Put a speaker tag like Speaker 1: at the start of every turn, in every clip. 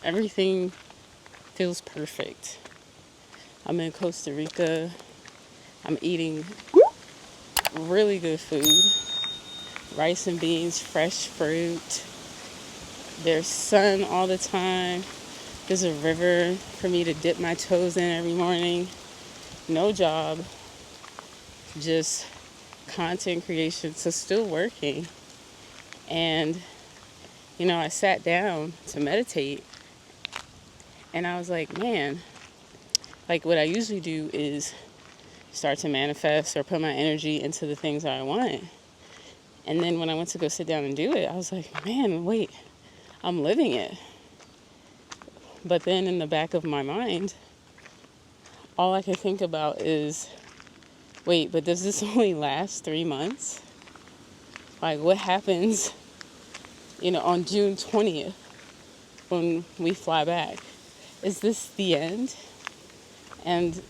Speaker 1: everything feels perfect. I'm in Costa Rica. I'm eating really good food. Rice and beans, fresh fruit. There's sun all the time. There's a river for me to dip my toes in every morning. No job, just content creation. So still working. And, I sat down to meditate and I was like, man, like what I usually do is start to manifest or put my energy into the things that I want. And then when I went to go sit down and do it, I was like, man, wait, I'm living it. But then in the back of my mind, all I can think about is, wait, but does this only last 3 months? Like, what happens, on June 20th when we fly back? Is this the end? And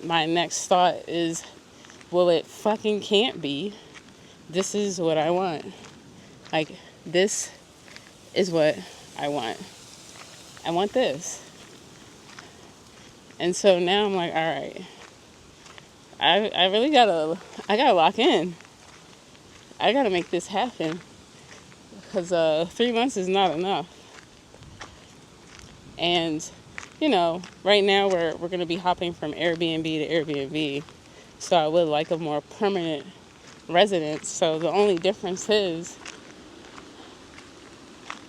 Speaker 1: my next thought is, well, it fucking can't be. This is what I want. Like, this is what I want. I want this. And so now I'm like, all right, I really gotta lock in. I gotta make this happen. Because 3 months is not enough. And, right now we're going to be hopping from Airbnb to Airbnb. So I would like a more permanent residence. So the only difference is,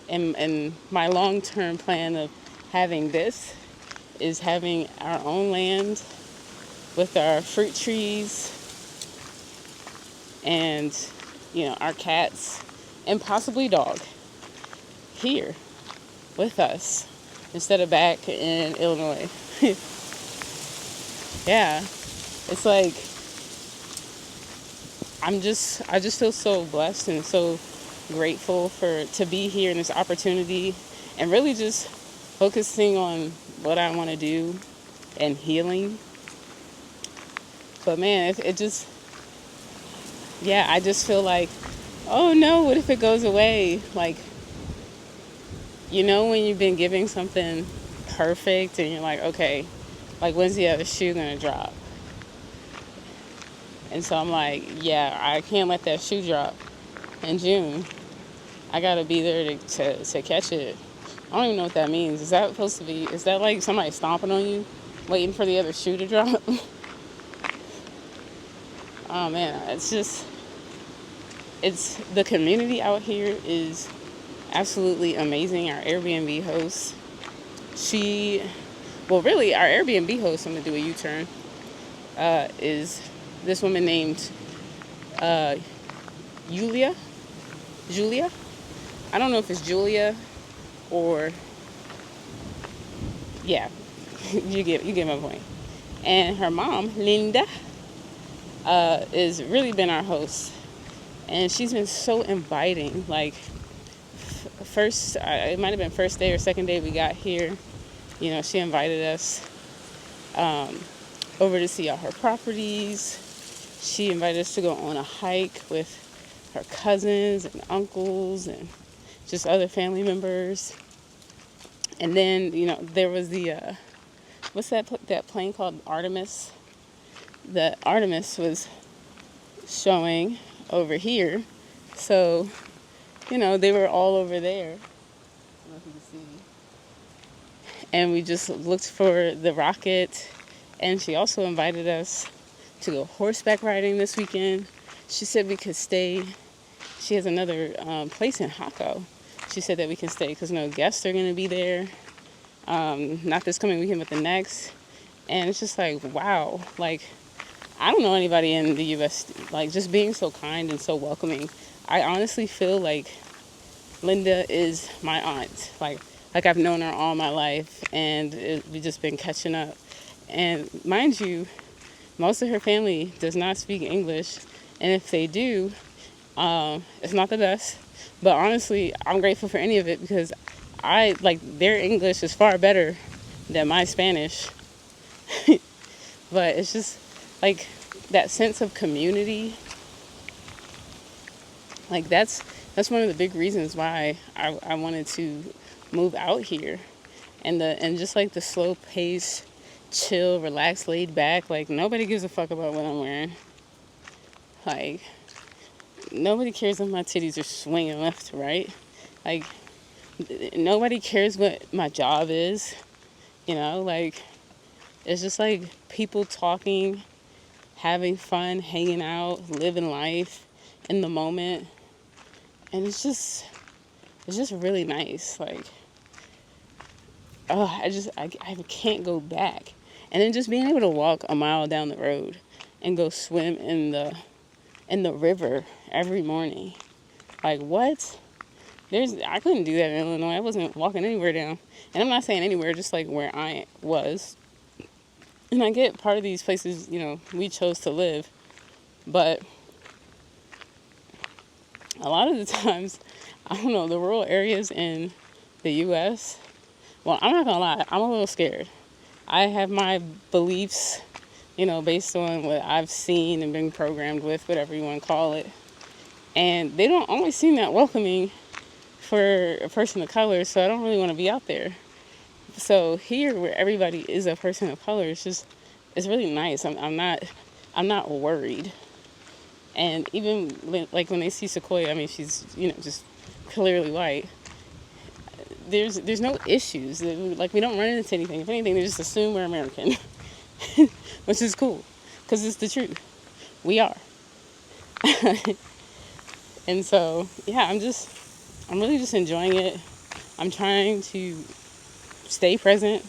Speaker 1: in my long-term plan of having this, is having our own land with our fruit trees and, our cats and possibly dog here with us instead of back in Illinois. Yeah, it's like I just feel so blessed and so grateful to be here in this opportunity and really just focusing on what I want to do and healing. But man, it just, yeah, I just feel like, oh no, what if it goes away? Like, when you've been giving something perfect and you're like, okay, like when's the other shoe gonna drop? And so I'm like, yeah, I can't let that shoe drop in June. I gotta be there to catch it. I don't even know what that means. Is that like somebody stomping on you, waiting for the other shoe to drop? Oh man, it's the community out here is absolutely amazing. Our Airbnb host, our Airbnb host, I'm gonna do a U-turn, is this woman named Julia. I don't know if it's Julia or, yeah, you get my point. And her mom, Linda, is really been our host, and she's been so inviting. Like, it might have been first day or second day we got here. She invited us over to see all her properties. She invited us to go on a hike with her cousins and uncles and just other family members. And then, there was the, what's that plane called? Artemis. The Artemis was showing over here. So, they were all over there. I don't know if you can see. And we just looked for the rocket. And she also invited us to go horseback riding this weekend. She said we could stay. She has another place in Hako. She said that we can stay because no guests are going to be there. Not this coming weekend, but the next. And it's just like, wow. Like, I don't know anybody in the U.S. like just being so kind and so welcoming. I honestly feel like Linda is my aunt. Like I've known her all my life, and we've just been catching up. And mind you, most of her family does not speak English, and if they do, it's not the best. But honestly, I'm grateful for any of it because their English is far better than my Spanish. But it's just like that sense of community. Like that's one of the big reasons why I wanted to move out here, and just like the slow pace, chill, relaxed, laid back. Like nobody gives a fuck about what I'm wearing. Like nobody cares if my titties are swinging left to right. Like nobody cares what my job is. Like it's just like people talking, having fun, hanging out, living life in the moment, and it's just really nice. Like, oh, I can't go back. And then just being able to walk a mile down the road and go swim in the river every morning. Like, what? I couldn't do that in Illinois. I wasn't walking anywhere down. And I'm not saying anywhere, just like where I was. And I get part of these places, we chose to live. But a lot of the times, I don't know, the rural areas in the U.S., well, I'm not going to lie, I'm a little scared. I have my beliefs, based on what I've seen and been programmed with, whatever you want to call it. And they don't always seem that welcoming for a person of color, so I don't really want to be out there. So here, where everybody is a person of color, it's really nice. I'm not worried. And even when they see Sequoia, I mean, she's just clearly white. There's no issues. Like, we don't run into anything. If anything, they just assume we're American, which is cool, because it's the truth. We are. And so, yeah, I'm really just enjoying it. I'm trying to stay present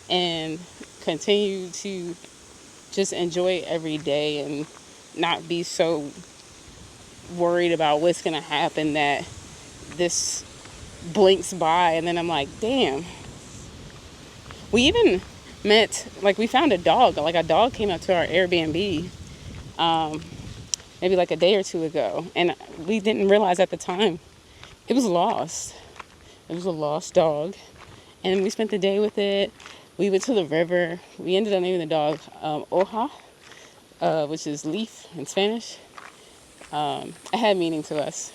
Speaker 1: and continue to just enjoy every day and not be so worried about what's going to happen that this blinks by and then I'm like, damn. We even we found a dog. Like, a dog came up to our Airbnb maybe like a day or two ago, and we didn't realize at the time it was lost. It was a lost dog, and we spent the day with it. We went to the river. We ended up naming the dog Hoja, which is leaf in Spanish. It had meaning to us.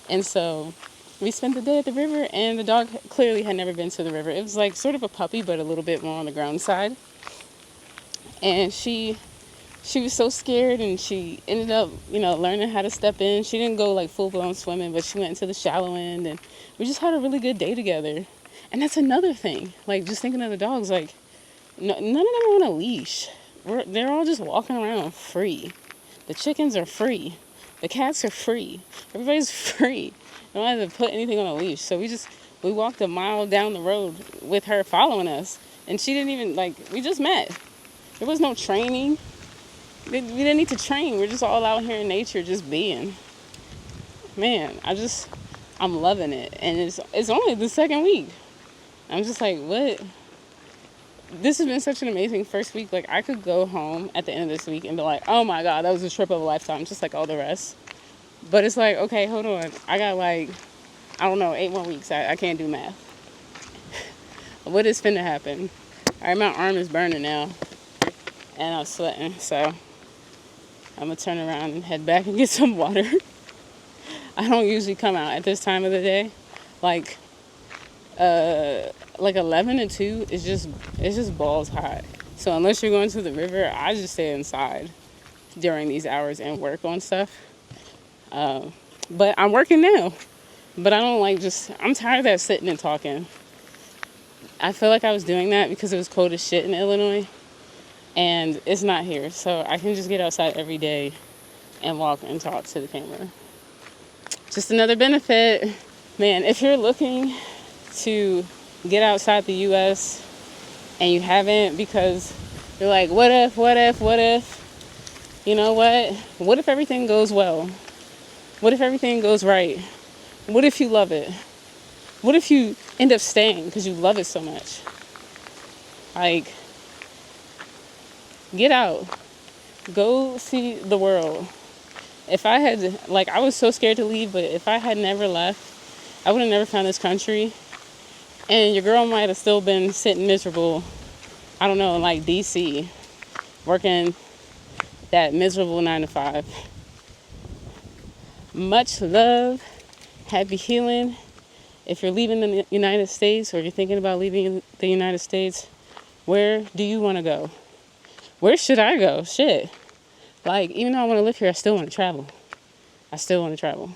Speaker 1: And so we spent the day at the river, and the dog clearly had never been to the river. It was like sort of a puppy, but a little bit more on the ground side. And she was so scared, and she ended up, learning how to step in. She didn't go like full blown swimming, but she went into the shallow end, and we just had a really good day together. And that's another thing. Like, just thinking of the dogs, like, none of them are on a leash. They're all just walking around free. The chickens are free. The cats are free. Everybody's free. They don't have to put anything on a leash. So we walked a mile down the road with her following us. And she didn't even, we just met. There was no training. We didn't need to train. We're just all out here in nature just being. Man, I'm loving it. And it's only the second week. I'm just like, what? This has been such an amazing first week. Like, I could go home at the end of this week and be like, oh my God, that was a trip of a lifetime, just like all the rest. But it's like, okay, hold on. I got I don't know, 8 more weeks. I can't do math. What is finna happen? All right, my arm is burning now. And I'm sweating, so I'm going to turn around and head back and get some water. I don't usually come out at this time of the day. Like 11 and 2 it's just balls hot. So unless you're going to the river, I just stay inside during these hours and work on stuff. But I'm working now. But I don't I'm tired of that sitting and talking. I feel like I was doing that because it was cold as shit in Illinois. And it's not here. So I can just get outside every day and walk and talk to the camera. Just another benefit. Man, if you're looking to get outside the U.S. and you haven't because you're like, what if? You know what? What if everything goes well? What if everything goes right? What if you love it? What if you end up staying because you love it so much? Get out. Go see the world. If I had, I was so scared to leave, but if I had never left, I would have never found this country. And your girl might have still been sitting miserable, I don't know, in DC, working that miserable 9 to 5. Much love. Happy healing. if you're leaving the United States or you're thinking about leaving the United States, where do you want to go? Where should I go? Shit. Like, even though I want to live here, I still want to travel. I still want to travel.